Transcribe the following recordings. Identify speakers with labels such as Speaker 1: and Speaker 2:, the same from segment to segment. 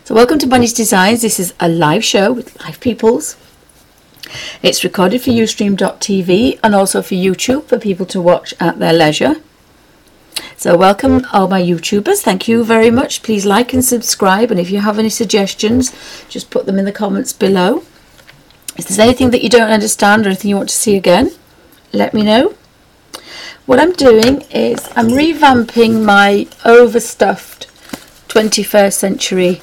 Speaker 1: So welcome to Bunny's Designs. This is a live show with live peoples. It's recorded for Ustream.tv and also for YouTube for people to watch at their leisure. So welcome all my YouTubers. Thank you very much. Please like and subscribe, and if you have any suggestions, just put them in the comments below. If there's anything that you don't understand or anything you want to see again, let me know. What I'm doing is I'm revamping my overstuffed 21st century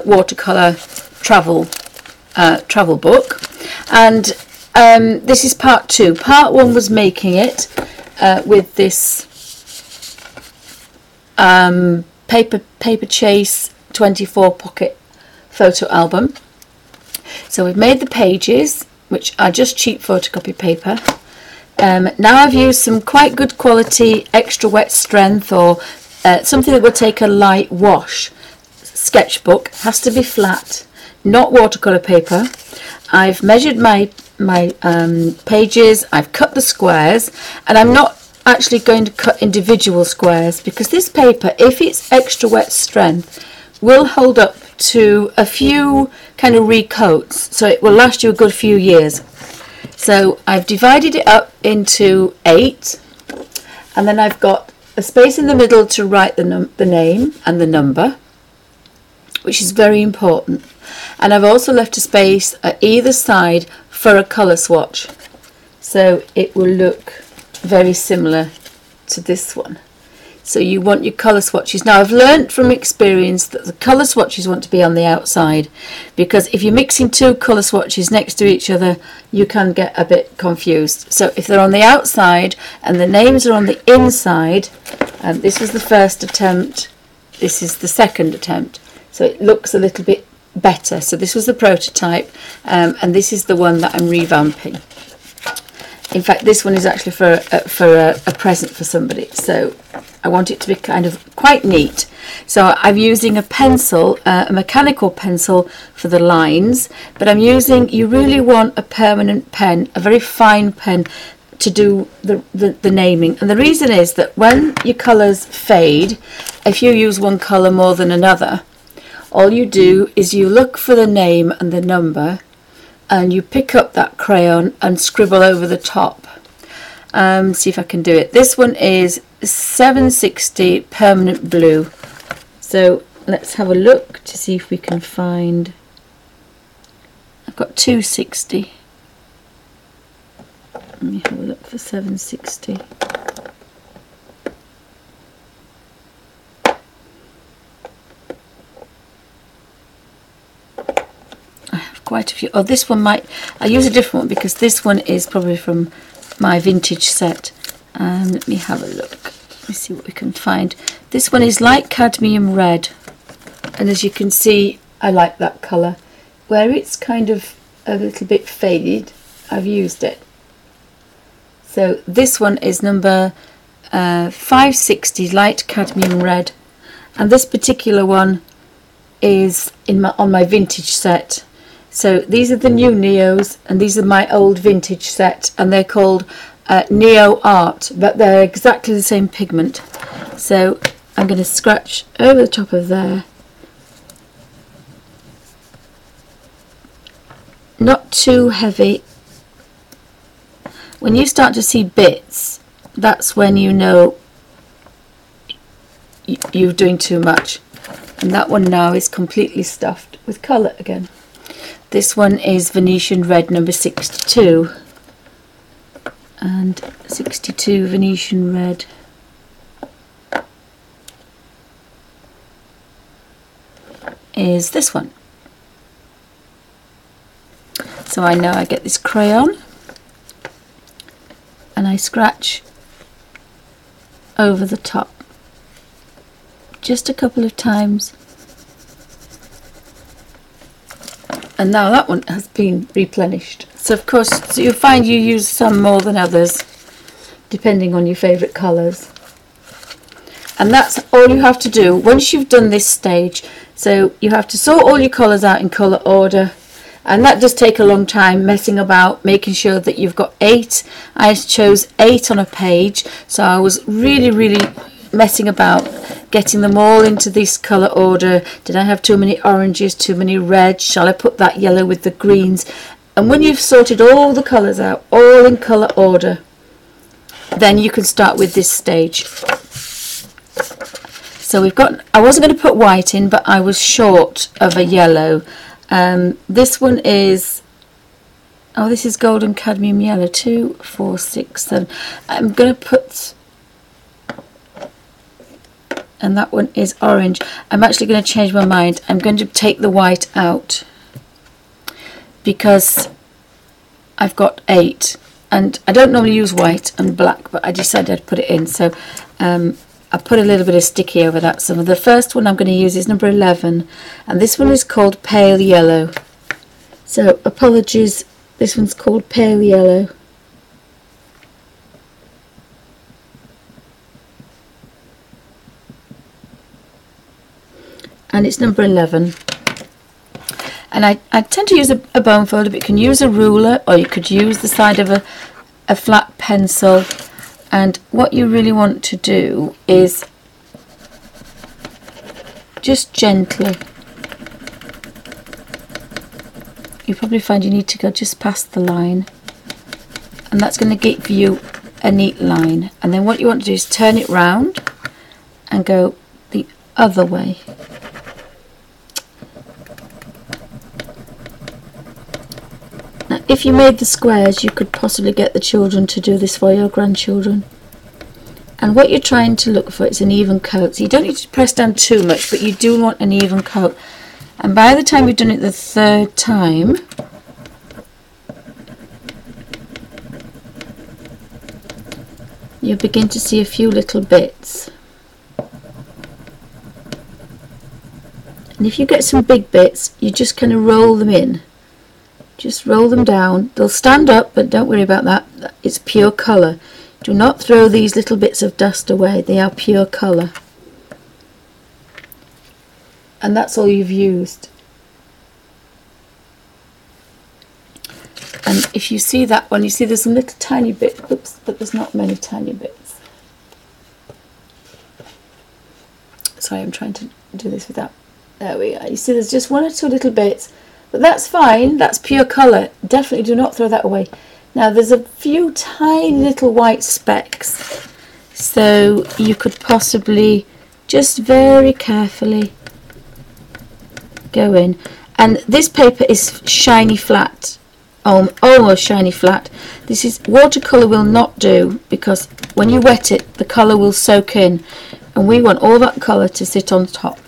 Speaker 1: watercolour travel book, and this is part 2. Part 1 was making it with this paper chase 24 pocket photo album. So we've made the pages, which are just cheap photocopy paper. Now I've used some quite good quality extra wet strength, or something that will take a light wash. Sketchbook has to be flat, not watercolor paper. I've measured my pages, I've cut the squares, and I'm not actually going to cut individual squares because this paper, if it's extra wet strength, will hold up to a few kind of recoats, so it will last you a good few years. So I've divided it up into 8, and then I've got a space in the middle to write the name and the number, which is very important. And I've also left a space at either side for a colour swatch, so it will look very similar to this one. So you want your colour swatches. Now I've learnt from experience that the colour swatches want to be on the outside, because if you're mixing 2 colour swatches next to each other, you can get a bit confused. So if they're on the outside and the names are on the inside, this was the first attempt, this is the second attempt, so it looks a little bit better. So this was the prototype, and this is the one that I'm revamping. In fact, this one is actually for a present for somebody, so I want it to be kind of quite neat. So I'm using a pencil, a mechanical pencil for the lines, but I'm using, you really want a permanent pen, a very fine pen to do the naming. And the reason is that when your colours fade, if you use one colour more than another, all you do is you look for the name and the number, and you pick up that crayon and scribble over the top. See if I can do it. This one is 760 permanent blue. So let's have a look to see if we can find. I've got 260. Let me have a look for 760. Quite a few. Oh, this one might, I'll use a different one because this one is probably from my vintage set. Let me have a look. Let me see what we can find. This one is light cadmium red, and as you can see, I like that colour. Where it's kind of a little bit faded, I've used it. So this one is number 560 light cadmium red, and this particular one is on my vintage set. So these are the new Neos, and these are my old vintage set, and they're called Neo Art, but they're exactly the same pigment. So I'm going to scratch over the top of there. Not too heavy. When you start to see bits, that's when you know you're doing too much. And that one now is completely stuffed with colour again. This one is Venetian red number 62, and 62 Venetian red. Is this one. So I know I get this crayon and I scratch over the top just a couple of times. And now that one has been replenished. So of course, you'll find you use some more than others, depending on your favourite colours. And that's all you have to do once you've done this stage. So you have to sort all your colours out in colour order, and that does take a long time, messing about, making sure that you've got 8. I chose 8 on a page, so I was really messing about, getting them all into this colour order. Did I have too many oranges, too many reds? Shall I put that yellow with the greens? And when you've sorted all the colours out, all in colour order, then you can start with this stage. So we've got, I wasn't going to put white in, but I was short of a yellow. This one is, oh, this is golden cadmium yellow, 2, 4, 6, 7. I'm going to put, and that one is orange. I'm actually going to change my mind. I'm going to take the white out because I've got 8, and I don't normally use white and black, but I decided I'd put it in. So I put a little bit of sticky over that. So the first one I'm going to use is number 11, and this one is called Pale Yellow. So apologies, this one's called Pale Yellow. And it's number 11. And I tend to use a bone folder, but you can use a ruler, or you could use the side of a flat pencil. And what you really want to do is just gently, you probably find you need to go just past the line, and that's going to give you a neat line. And then what you want to do is turn it round and go the other way. Now, if you made the squares, you could possibly get the children to do this for your grandchildren. And what you're trying to look for is an even coat. So you don't need to press down too much, but you do want an even coat. And by the time you've done it the 3rd time, you begin to see a few little bits. And if you get some big bits, you just kind of roll them in. Just roll them down. They'll stand up, but don't worry about that. It's pure colour. Do not throw these little bits of dust away. They are pure colour. And that's all you've used. And if you see that one, you see there's some little tiny bits. Oops, but there's not many tiny bits. Sorry, I'm trying to do this without. There we are. You see there's just 1 or 2 little bits. But that's fine, that's pure colour. Definitely do not throw that away. Now there's a few tiny little white specks. So you could possibly just very carefully go in. And this paper is shiny flat. Almost shiny flat. This is watercolour will not do, because when you wet it, the colour will soak in. And we want all that colour to sit on top.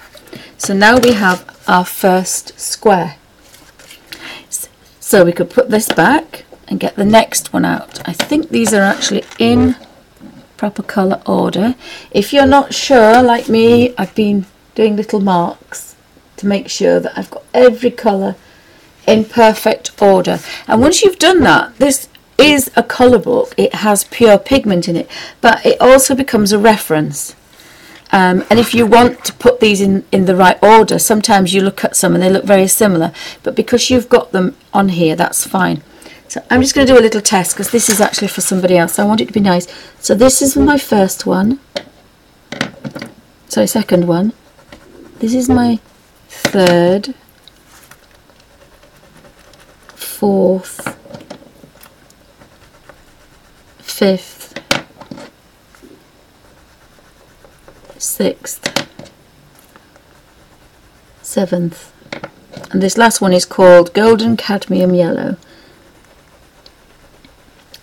Speaker 1: So now we have our first square. So we could put this back and get the next one out. I think these are actually in proper colour order. If you're not sure, like me, I've been doing little marks to make sure that I've got every colour in perfect order. And once you've done that, this is a colour book. It has pure pigment in it, but it also becomes a reference. And if you want to put these in the right order, sometimes you look at some and they look very similar, but because you've got them on here, that's fine. So I'm just going to do a little test, because this is actually for somebody else. I want it to be nice. So this is my first one. Sorry, second one. This is my 3rd, 4th, 5th, 6th, 7th, and this last one is called Golden Cadmium Yellow.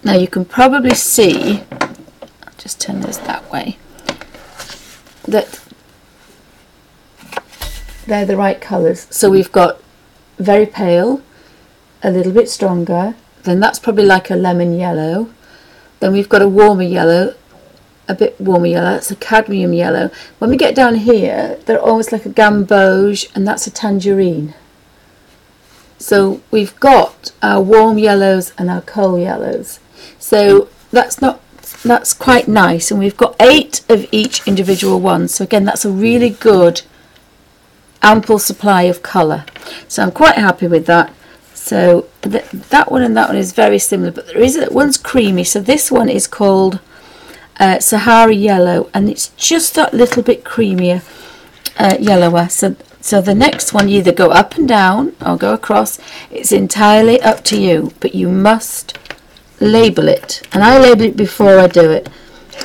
Speaker 1: Now you can probably see, I'll just turn this that way, that they're the right colours. So we've got very pale, a little bit stronger, then that's probably like a lemon yellow, then we've got a warmer yellow, a bit warmer yellow, that's a cadmium yellow. When we get down here, they're almost like a gamboge, and that's a tangerine. So we've got our warm yellows and our cold yellows. So that's quite nice, and we've got 8 of each individual one. So again, that's a really good ample supply of colour. So I'm quite happy with that. So that one and that one is very similar, but there is one's creamy. So this one is called Sahara Yellow, and it's just that little bit creamier, yellower. So the next one, you either go up and down or go across. It's entirely up to you, but you must label it, and I label it before I do it,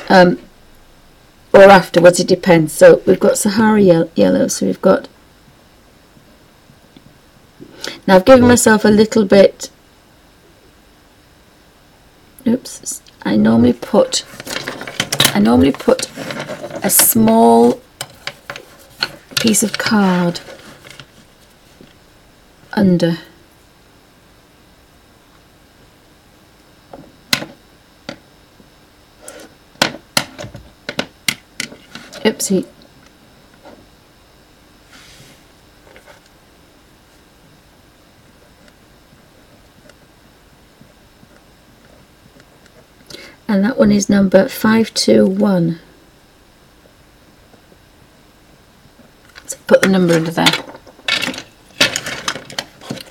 Speaker 1: or afterwards, it depends. So we've got Sahara Yellow, so we've got, now I've given myself a little bit, oops, I normally put a small piece of card under. Oopsie. And that one is number 521. So put the number under there.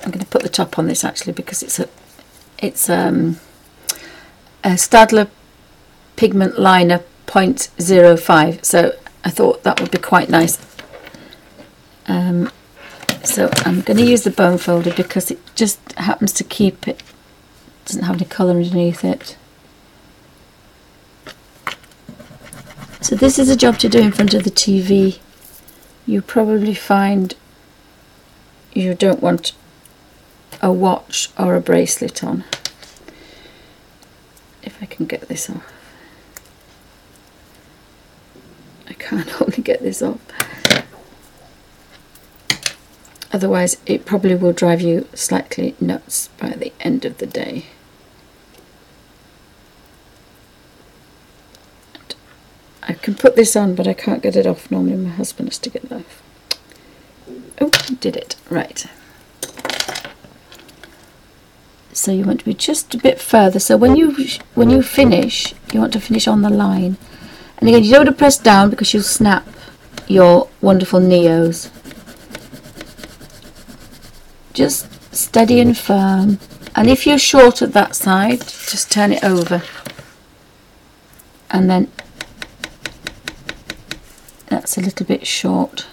Speaker 1: I'm going to put the top on this actually because it's a Staedtler pigment liner 0.05, so I thought that would be quite nice. So I'm going to use the bone folder because it just happens to keep it, doesn't have any colour underneath it. So this is a job to do in front of the TV. You probably find you don't want a watch or a bracelet on. If I can get this off. I can't only get this off. Otherwise it probably will drive you slightly nuts by the end of the day. I can put this on, but I can't get it off. Normally my husband has to get it off. Oh, did it. Right. So you want to be just a bit further. So when you finish, you want to finish on the line. And again, you don't want to press down because you'll snap your wonderful neos. Just steady and firm. And if you're short at that side, just turn it over. And then that's a little bit short.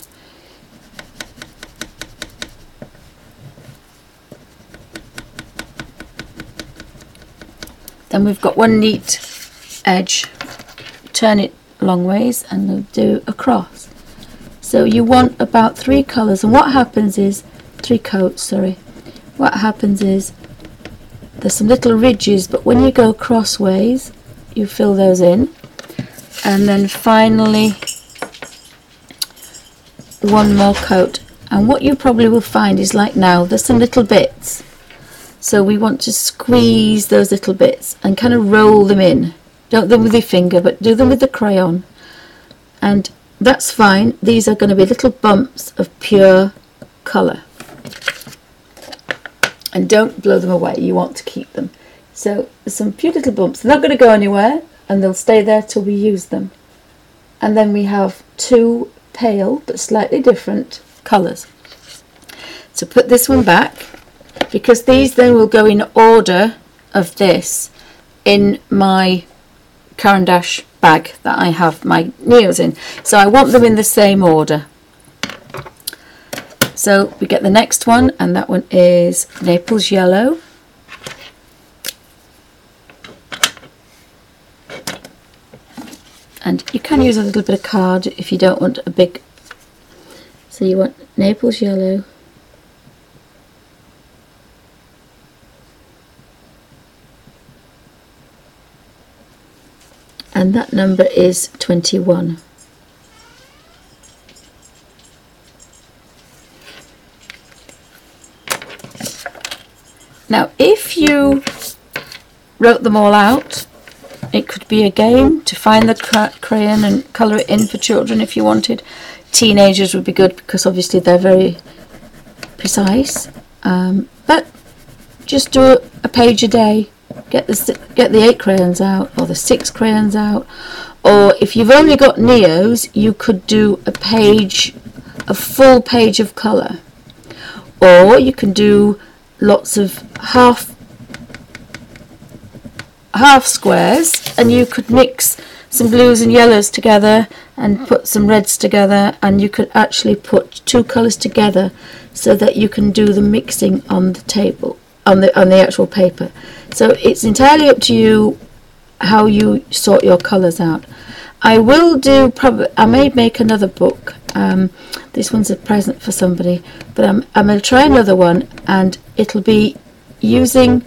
Speaker 1: Then we've got one neat edge. Turn it long ways and we'll do across. So you want about 3 colours, and what happens is, 3 coats, sorry. What happens is there's some little ridges, but when you go crossways you fill those in, and then finally one more coat. And what you probably will find is, like now, there's some little bits, so we want to squeeze those little bits and kind of roll them in. Don't do them with your finger, but do them with the crayon, and that's fine. These are going to be little bumps of pure colour, and don't blow them away, you want to keep them. So there's some few little bumps, they're not going to go anywhere and they'll stay there till we use them. And then we have 2 pale but slightly different colours. So put this one back, because these then will go in order of this in my Caran d'Ache bag that I have my neos in. So I want them in the same order. So we get the next one, and that one is Naples Yellow. And you can use a little bit of card if you don't want a big. So you want Naples Yellow. And that number is 21. Now if you wrote them all out, it could be a game to find the crayon and colour it in for children if you wanted. Teenagers would be good because obviously they're very precise, but just do a page a day. Get the 8 crayons out, or the 6 crayons out, or if you've only got neos, you could do a full page of colour, or you can do lots of half squares, and you could mix some blues and yellows together and put some reds together, and you could actually put two colours together so that you can do the mixing on the table, on the actual paper. So it's entirely up to you how you sort your colours out. I will do I may make another book. This one's a present for somebody, but I'm going to try another one, and it'll be using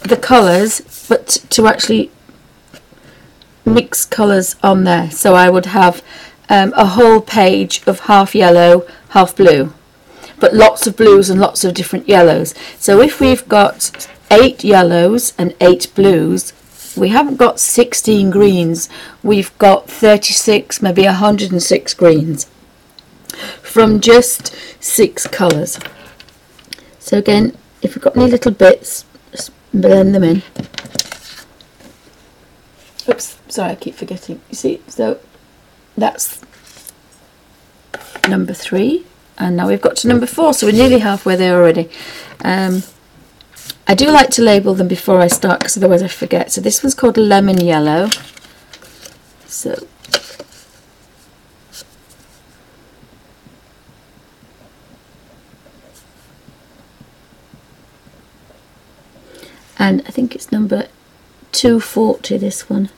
Speaker 1: the colours, but to actually mix colours on there. So I would have a whole page of half yellow, half blue, but lots of blues and lots of different yellows. So if we've got 8 yellows and 8 blues, we haven't got 16 greens, we've got 36, maybe 106 greens from just 6 colours. So again, if we've got any little bits, just blend them in. Oops, sorry, I keep forgetting. You see, so that's number 3, and now we've got to number 4, so we're nearly halfway there already. I do like to label them before I start, because otherwise I forget. So this one's called Lemon Yellow. So and I think it's number 240, this one.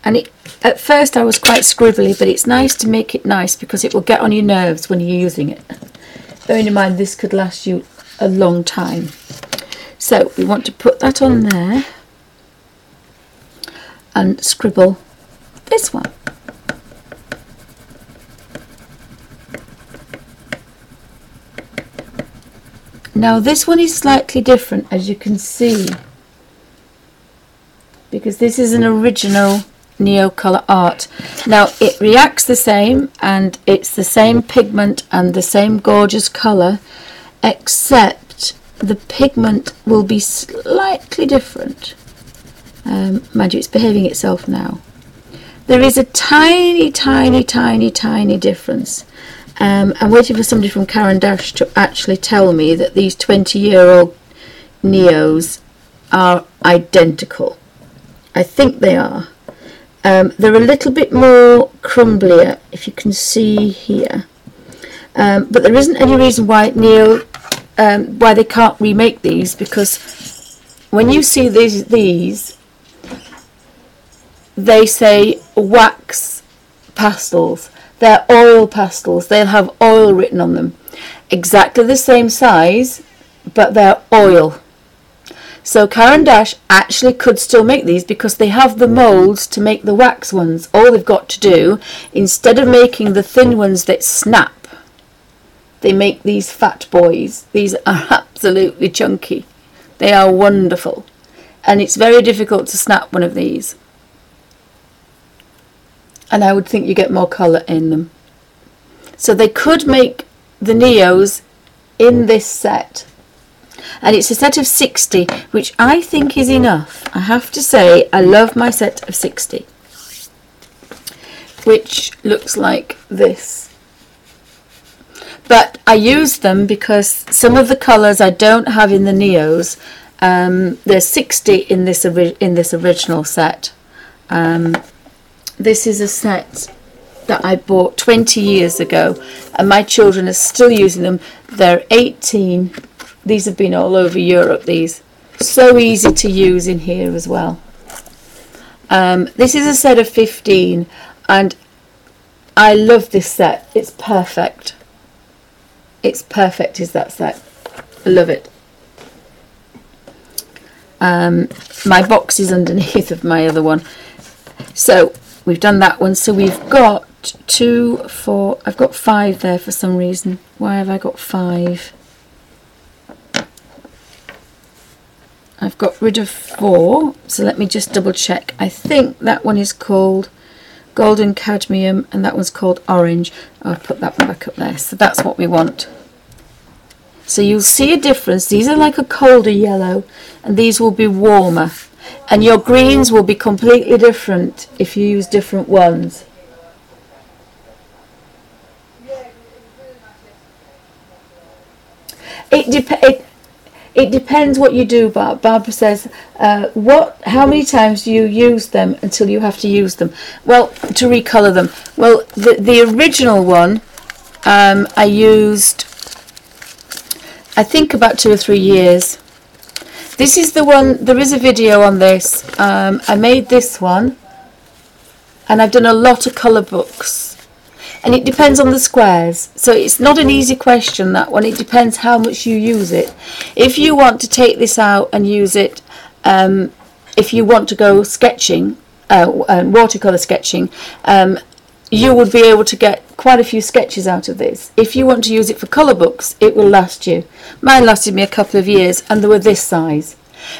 Speaker 1: And at first I was quite scribbly, but it's nice to make it nice because it will get on your nerves when you're using it. Bearing in mind this could last you a long time. So we want to put that on there and scribble this one. Now this one is slightly different, as you can see, because this is an original Neocolor art. Now it reacts the same, and it's the same pigment and the same gorgeous colour, except the pigment will be slightly different. Mind you, it's behaving itself now. There is a tiny difference. I'm waiting for somebody from Caran d'Ache to actually tell me that these 20-year-old Neos are identical. I think they are. They're a little bit more crumblier, if you can see here, but there isn't any reason why why they can't remake these, because when you see these they say wax pastels. They're oil pastels. They'll have oil written on them, exactly the same size, but they're oil. So Caran d'Ache actually could still make these, because they have the moulds to make the wax ones. All they've got to do, instead of making the thin ones that snap, they make these fat boys. These are absolutely chunky. They are wonderful. And it's very difficult to snap one of these. And I would think you get more colour in them. So they could make the Neos in this set. And it's a set of 60, which I think is enough. I have to say, I love my set of 60, which looks like this. But I use them because some of the colours I don't have in the Neos. There's 60 in this original set. This is a set that I bought 20 years ago, and my children are still using them. They're 18. These have been all over Europe, these. So easy to use in here as well. This is a set of 15, and I love this set. It's perfect. It's perfect, is that set. I love it. My box is underneath of my other one. So we've done that one. So we've got 2, 4. I've got 5 there for some reason. Why have I got 5? I've got rid of 4, so let me just double check. I think that one is called Golden Cadmium and that one's called Orange. I'll put that one back up there. So that's what we want. So you'll see a difference. These are like a colder yellow and these will be warmer. And your greens will be completely different if you use different ones. it depends what you do. Barbara says, how many times do you use them until you have to use them? Well, to recolour them. Well, the original one I used, I think, about 2 or 3 years. This is the one, there is a video on this. I made this one, and I've done a lot of colour books. And it depends on the squares. So it's not an easy question, that one. It depends how much you use it. If you want to take this out and use it, if you want to go sketching, watercolour sketching, you would be able to get quite a few sketches out of this. If you want to use it for colour books, it will last you. Mine lasted me a couple of years, and they were this size.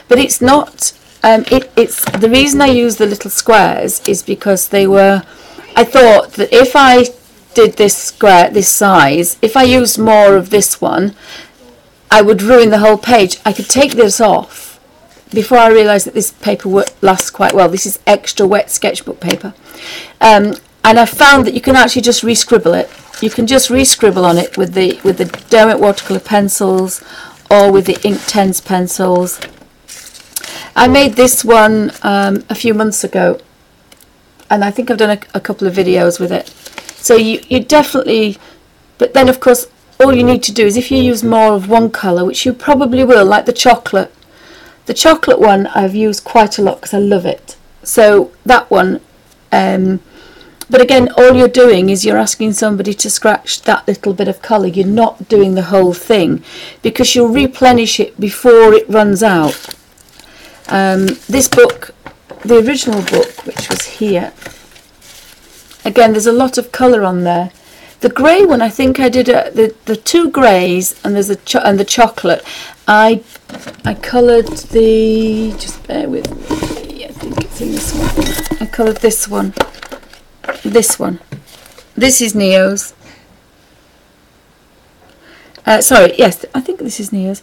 Speaker 1: But it's not, it's the reason I use the little squares is because they were, I thought that if I did this square, this size, if I used more of this one, I would ruin the whole page. I could take this off before I realised that this paper would last quite well. This is extra wet sketchbook paper. And I found that you can actually just re-scribble it. You can just re-scribble on it with the Derwent watercolour pencils or with the Inktense pencils. I made this one a few months ago, and I think I've done a couple of videos with it. So you definitely, but then of course all you need to do is, if you use more of one colour, which you probably will, like the chocolate one I've used quite a lot because I love it. So that one, but again, all you're doing is you're asking somebody to scratch that little bit of colour. You're not doing the whole thing, because you'll replenish it before it runs out. This book, the original book, which was here, again, there's a lot of colour on there. The grey one, I think I did the 2 greys, and there's the chocolate. I coloured the, just bear with me, I think it's in this one. I coloured this one. This one. This is Neo's. Sorry, yes, I think this is Neo's.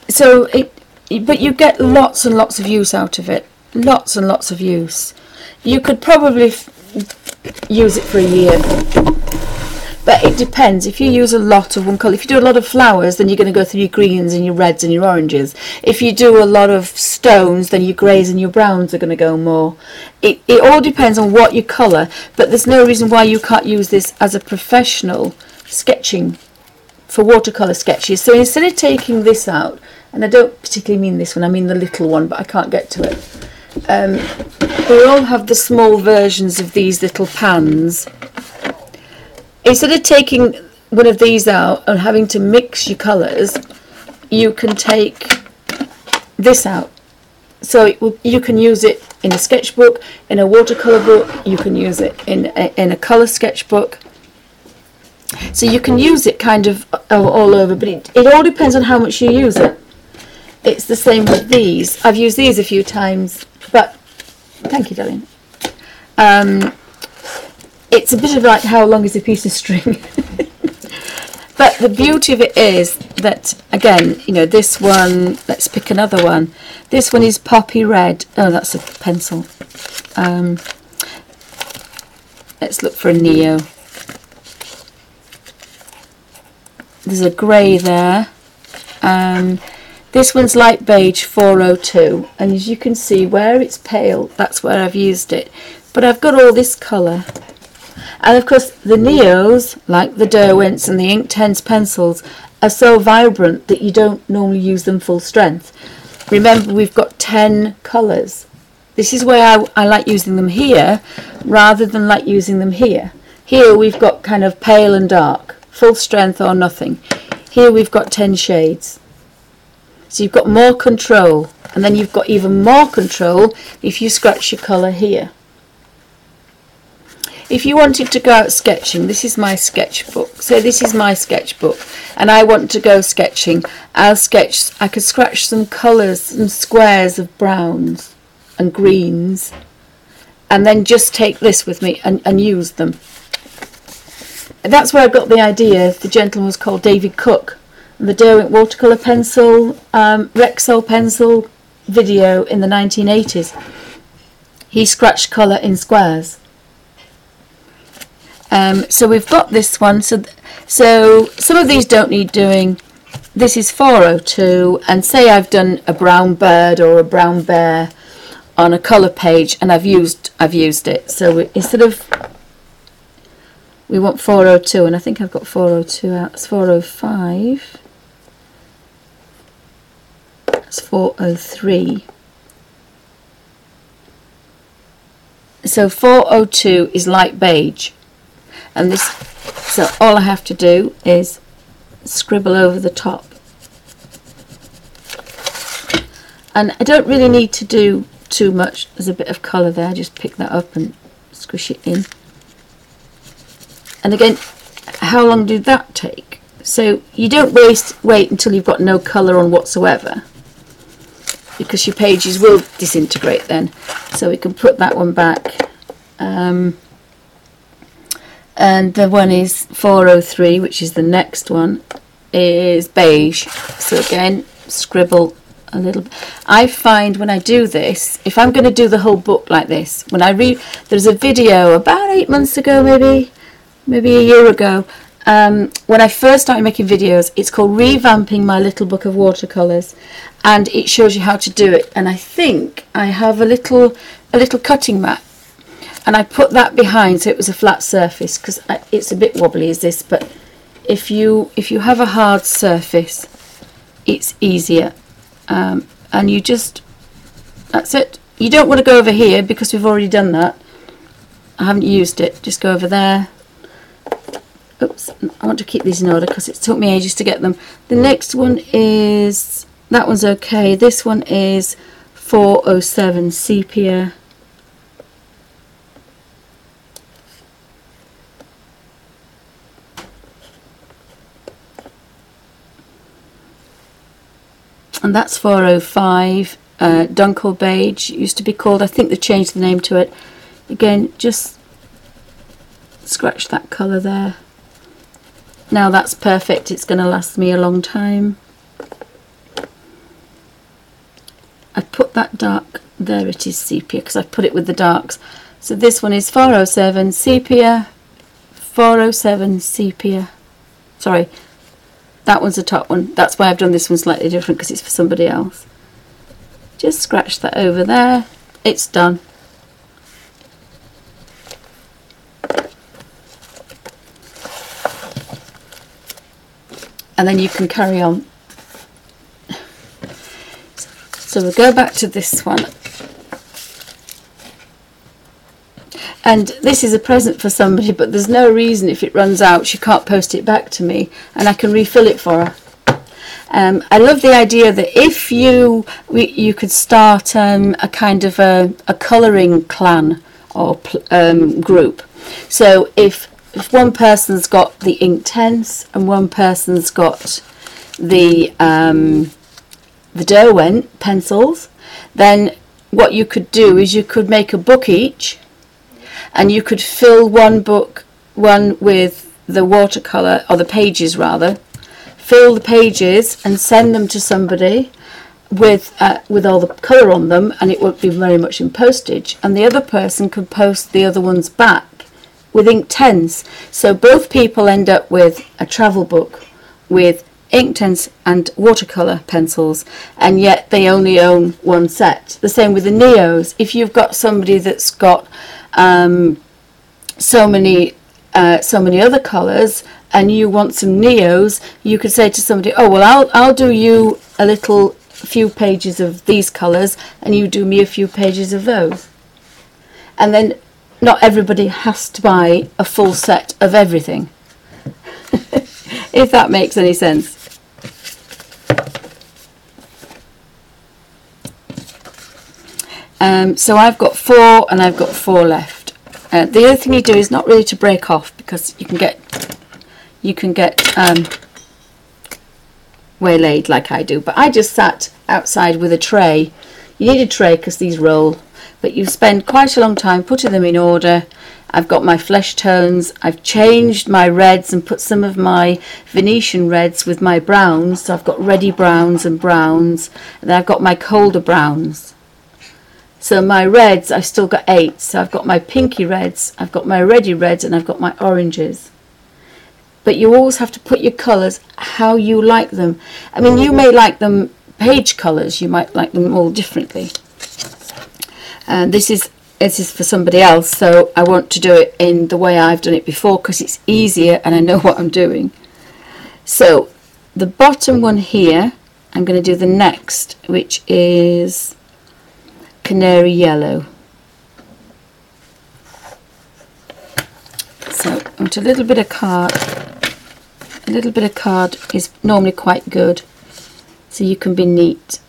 Speaker 1: So but you get lots and lots of use out of it. Lots and lots of use. You could probably use it for a year. But it depends. If you use a lot of one colour, if you do a lot of flowers, then you're going to go through your greens and your reds and your oranges. If you do a lot of stones, then your greys and your browns are going to go more. It all depends on what you colour, but there's no reason why you can't use this as a professional sketching for watercolour sketches. So instead of taking this out, and I don't particularly mean this one, I mean the little one, but I can't get to it. We all have the small versions of these little pans. Instead of taking one of these out and having to mix your colours, you can take this out. So you can use it in a sketchbook, in a watercolour book, you can use it in a colour sketchbook. So you can use it kind of all over, but it all depends on how much you use it. It's the same with these. I've used these a few times, but thank you, darling. It's a bit of like, how long is a piece of string? But the beauty of it is that, again, you know, this one, let's pick another one. This one is poppy red. Oh, that's a pencil. Let's look for a Neo. There's a grey there. This one's light beige 402, and as you can see where it's pale, that's where I've used it. But I've got all this colour. And of course the Neos, like the Derwents and the Inktense pencils, are so vibrant that you don't normally use them full strength. Remember, we've got 10 colours. This is where I like using them here rather than like using them here. Here we've got kind of pale and dark, full strength or nothing. Here we've got 10 shades. So you've got more control, and then you've got even more control if you scratch your colour here. If you wanted to go out sketching, this is my sketchbook. So this is my sketchbook, and I want to go sketching. I could scratch some colours, some squares of browns and greens, and then just take this with me and use them. That's where I got the idea. The gentleman was called David Cook. The Derwent watercolour pencil, Rexel pencil video in the 1980s. He scratched colour in squares. So we've got this one. So some of these don't need doing. this is 402, and say I've done a brown bird or a brown bear on a colour page, and I've used it. So instead of, we want 402, and I think I've got 402 out. It's 405. That's 403. So 402 is light beige, and this. So all I have to do is scribble over the top, and I don't really need to do too much. There's a bit of colour there, just pick that up and squish it in. And again, how long did that take? So you don't wait until you've got no colour on whatsoever, because your pages will disintegrate then. So we can put that one back, and the one is 403, which is the next one, is beige. So again, scribble a little. I find when I do this, if I'm going to do the whole book like this, when I read, there's a video about 8 months ago, maybe a year ago, when I first started making videos. It's called Revamping My Little Book of Watercolours, and it shows you how to do it. And I think I have a little cutting mat, and I put that behind so it was a flat surface, because it's a bit wobbly as this, but if you have a hard surface, it's easier. And you just, that's it. You don't want to go over here because we've already done that. I haven't used it. Just go over there. Oops, I want to keep these in order because it took me ages to get them. The next one is, that one's okay. This one is 407 sepia. And that's 405, Dunkel Beige, it used to be called. I think they changed the name to it. Again, just scratch that colour there. Now that's perfect, it's going to last me a long time. I put that dark, there it is, sepia, because I put it with the darks. So this one is 407 sepia, 407 sepia, sorry. That one's the top one. That's why I've done this one slightly different, because it's for somebody else. Just scratch that over there. It's done. And then you can carry on. So we'll go back to this one. And this is a present for somebody, but there's no reason if it runs out she can't post it back to me and I can refill it for her. I love the idea that if you could start a kind of a colouring clan or group. So if one person's got the Inktense and one person's got the Derwent pencils, then what you could do is you could make a book each. And you could fill one with the watercolour, or the pages rather, fill the pages and send them to somebody with all the colour on them, and it won't be very much in postage, and the other person could post the other ones back with Inktense. So both people end up with a travel book with Inktense and watercolour pencils, and yet they only own one set. The same with the Neos. If you've got somebody that's got so many other colours and you want some Neos, you could say to somebody, oh well, I'll do you a few pages of these colours and you do me a few pages of those. And then not everybody has to buy a full set of everything. If that makes any sense. So I've got 4 and I've got 4 left. The other thing you do is not really to break off, because you can get waylaid like I do. But I just sat outside with a tray. You need a tray because these roll, but you spend quite a long time putting them in order. I've got my flesh tones. I've changed my reds and put some of my Venetian reds with my browns. So I've got reddy browns and browns, and then I've got my colder browns. So my reds, I've still got 8. So I've got my pinky reds, I've got my reddy reds, and I've got my oranges. but you always have to put your colours how you like them. I mean, you may like them page colours, you might like them all differently. This is for somebody else, so I want to do it in the way I've done it before because it's easier and I know what I'm doing. So the bottom one here, I'm going to do the next, which is Canary Yellow. So I want a little bit of card. A little bit of card is normally quite good, so you can be neat.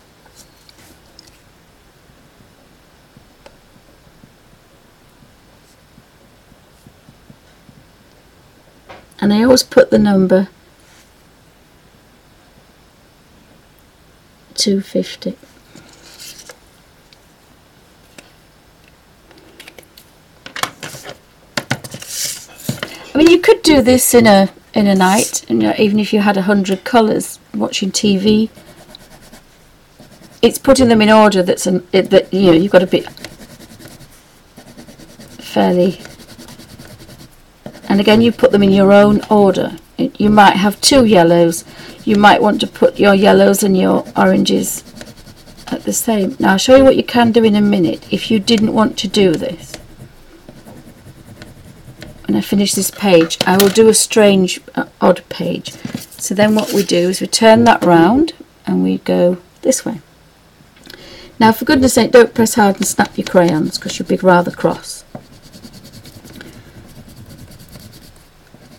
Speaker 1: And I always put the number 250. I mean, you could do this in a night, and even if you had 100 colours watching TV, it's putting them in order that you've got to be fairly. And again, you put them in your own order. You might have 2 yellows. You might want to put your yellows and your oranges at the same. Now I'll show you what you can do in a minute if you didn't want to do this. When I finish this page, I will do a strange odd page. So then what we do is we turn that round and we go this way. Now for goodness sake, don't press hard and snap your crayons because you'll be rather cross.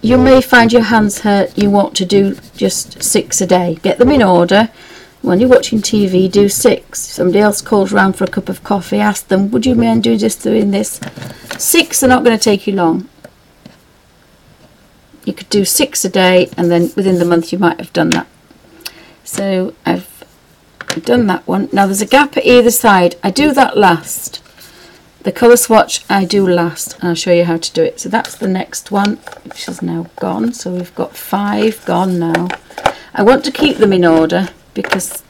Speaker 1: You may find your hands hurt. You want to do just 6 a day. Get them in order. When you're watching TV, do 6. If somebody else calls around for a cup of coffee, ask them, would you mind doing this? 6 are not going to take you long. You could do 6 a day, and then within the month you might have done that. So I've done that one. Now there's a gap at either side. I do that last. The colour swatch I do last, and I'll show you how to do it. So that's the next one, which is now gone. So we've got 5 gone now. I want to keep them in order because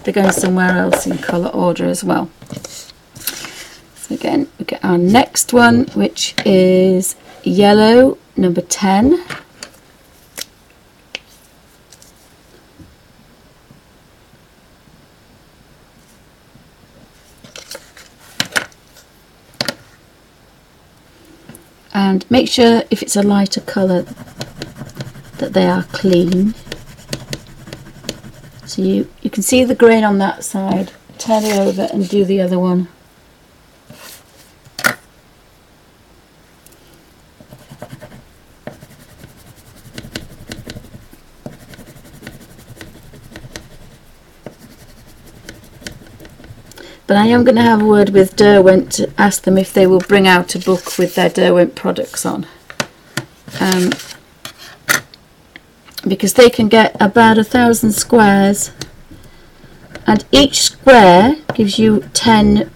Speaker 1: they're going somewhere else in colour order as well. So again, we get our next one, which is yellow, number 10. And make sure if it's a lighter colour that they are clean. So you can see the grain on that side. Turn it over and do the other one. But I am going to have a word with Derwent to ask them if they will bring out a book with their Derwent products on. Because they can get about 1,000 squares, and each square gives you 10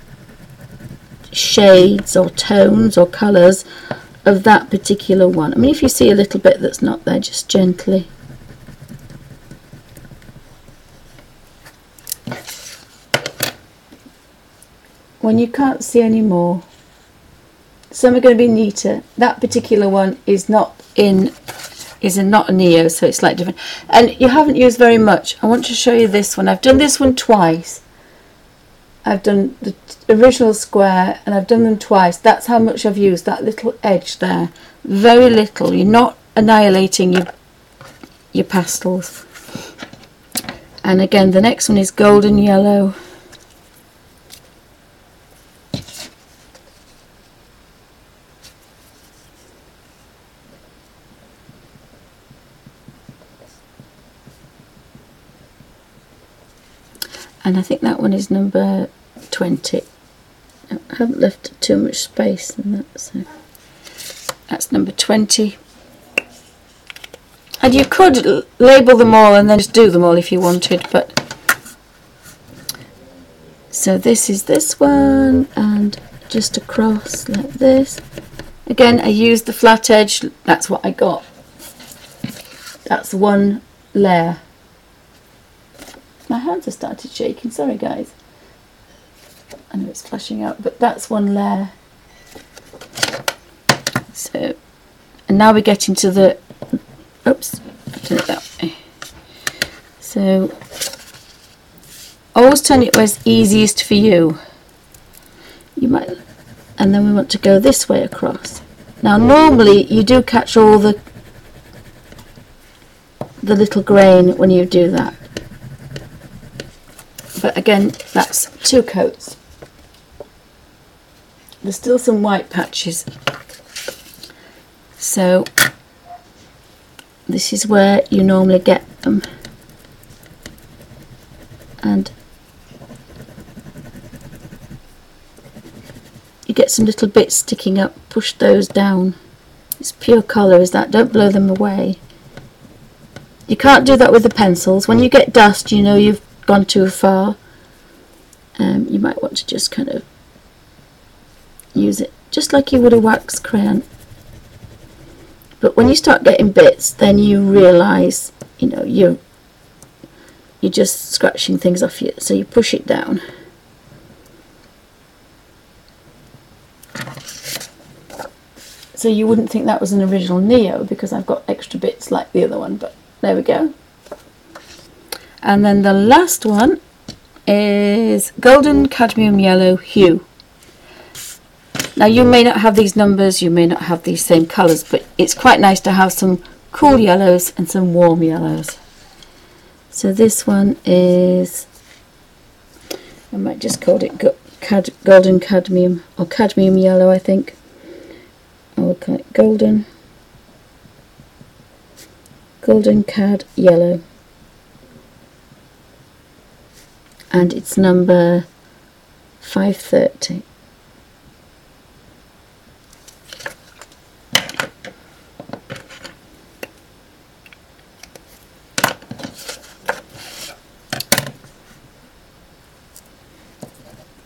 Speaker 1: shades or tones or colours of that particular one. I mean, if you see a little bit that's not there, just gently. When you can't see any more, some are going to be neater. That particular one is not not a Neo, so it's slightly different. And you haven't used very much. I want to show you this one. I've done this one twice. I've done the original square and I've done them twice. That's how much I've used, that little edge there. Very little. You're not annihilating your pastels. And again, the next one is golden yellow. And I think that one is number 20. I haven't left too much space in that, so that's number 20. And you could label them all and then just do them all if you wanted, but so this is this one, and just across like this. Again, I used the flat edge. That's what I got. That's one layer. My hands have started shaking, sorry guys. I know it's flashing out, but that's one layer. So, and now we get into the Oops, I've done it that way. So always turn it where's easiest for you. You might, and then we want to go this way across. Now normally you do catch all the little grain when you do that, but again that's 2 coats. There's still some white patches, so this is where you normally get them, and you get some little bits sticking up. Push those down. It's pure colour is that, don't blow them away. You can't do that with the pencils. When you get dust, you know you've gone too far. You might want to just kind of use it just like you would a wax crayon. But when you start getting bits, then you realise, you know, you're just scratching things off you. So you push it down. So you wouldn't think that was an original Neo because I've got extra bits like the other one, but there we go. And then the last one is Golden Cadmium Yellow Hue. Now you may not have these numbers, you may not have these same colours, but it's quite nice to have some cool yellows and some warm yellows. So this one is, I might just call it Golden Cadmium, or Cadmium Yellow I think. I will call it Golden Cad Yellow. And it's number 530.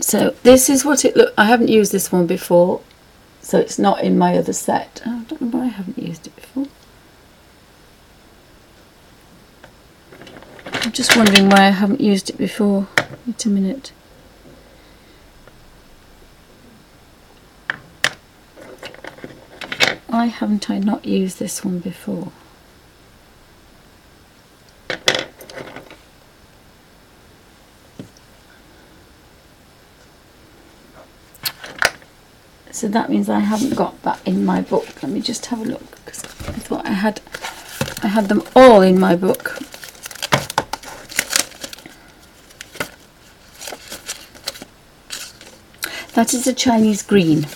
Speaker 1: So this is what it look. I haven't used this one before, so it's not in my other set. Oh, I don't know why I haven't used it before. I'm just wondering why I haven't used it before. Wait a minute. Why haven't I not used this one before? So that means I haven't got that in my book. Let me just have a look, because I thought I had them all in my book. That is a Chinese green.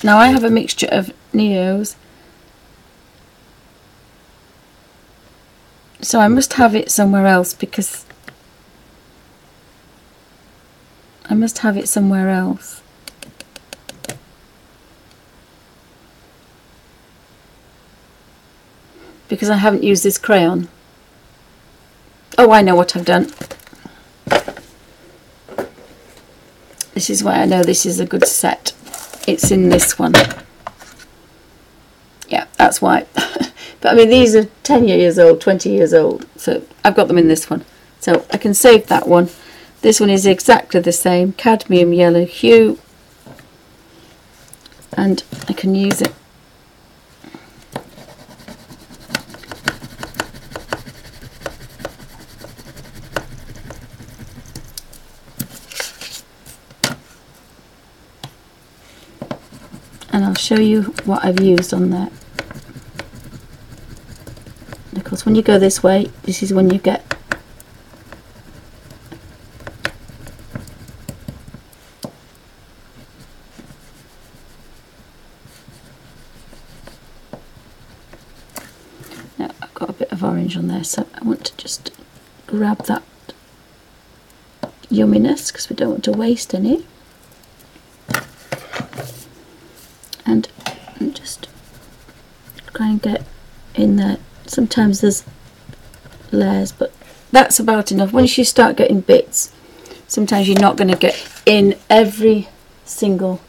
Speaker 1: Now I have a mixture of Neos, so I must have it somewhere else, because I must have it somewhere else. Because I haven't used this crayon. Oh, I know what I've done. This is why I know this is a good set. It's in this one. Yeah, that's why. But I mean, these are 10 years old, 20 years old. So I've got them in this one. So I can save that one. This one is exactly the same, Cadmium Yellow Hue, and I can use it. And I'll show you what I've used on there. Because when you go this way, this is when you get orange on there, so I want to just grab that yumminess because we don't want to waste any, and just try and get in there. Sometimes there's layers, but that's about enough. Once you start getting bits, sometimes you're not going to get in every single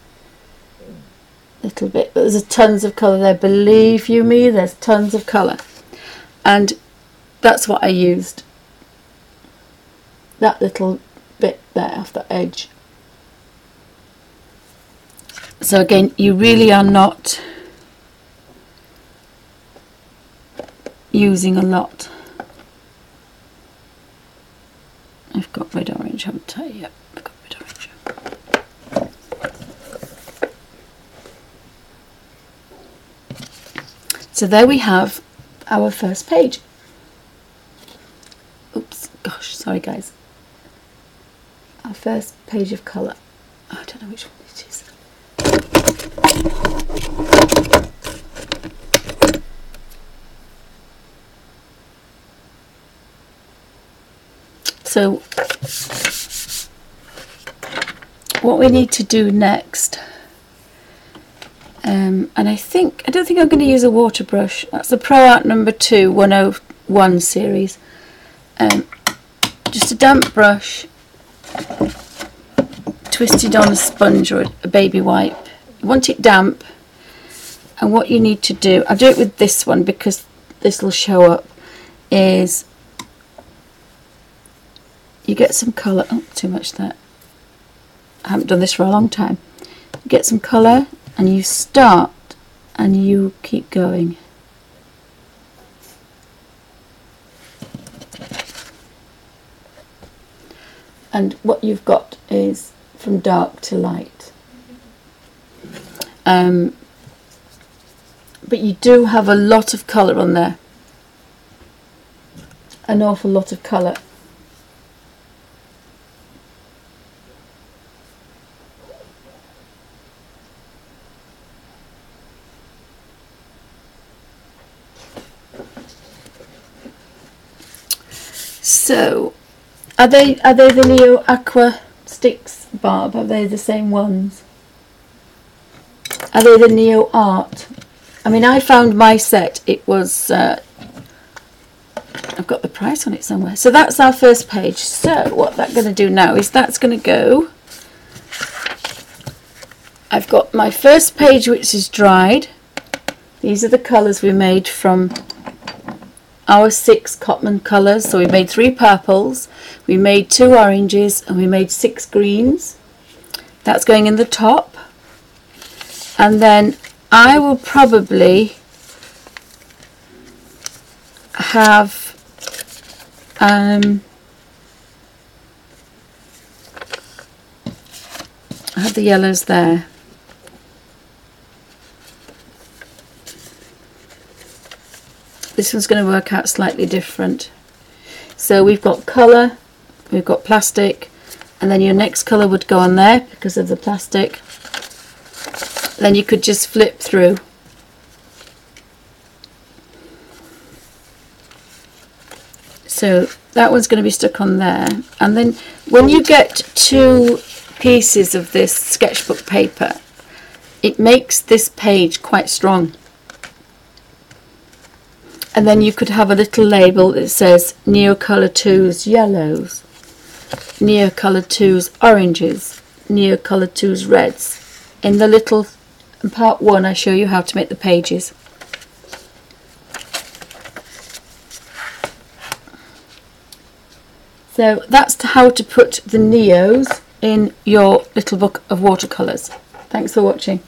Speaker 1: little bit, but there's tons of colour there, believe you me, there's tons of colour. And that's what I used, that little bit there off the edge. So again, you really are not using a lot. I've got red orange, haven't I? Yep, I've got red orange. So there we have our first page. Oops, gosh, sorry guys. Our first page of colour. I don't know which one it is. So what we need to do next, and I don't think I'm going to use a water brush. That's the Pro Art number 2 101 series. Just a damp brush twisted on a sponge or a baby wipe. You want it damp, and what you need to do, I'll do it with this one because this will show up, is you get some colour. Oh, too much there. I haven't done this for a long time. You get some colour and you start and you keep going. And what you've got is from dark to light. But you do have a lot of colour on there. An awful lot of colour. So, are they the Neo Aqua sticks, Barb? Are they the same ones? Are they the Neo Art? I mean, I found my set. It was I've got the price on it somewhere. So that's our first page. So what that's going to do now is that's going to go. I've got my first page which is dried. These are the colours we made from our 6 Cotman colours. So we made 3 purples, we made 2 oranges, and we made 6 greens. That's going in the top. And then I will probably have I have the yellows there. This one's going to work out slightly different. So we've got colour, we've got plastic, and then your next colour would go on there because of the plastic. Then you could just flip through. So that one's going to be stuck on there. And then when you get 2 pieces of this sketchbook paper, it makes this page quite strong. And then you could have a little label that says Neo Colour 2's yellows, Neo Colour 2's oranges, Neo Colour 2's reds. In the little part 1 I show you how to make the pages. So that's how to put the Neos in your little book of watercolours. Thanks for watching.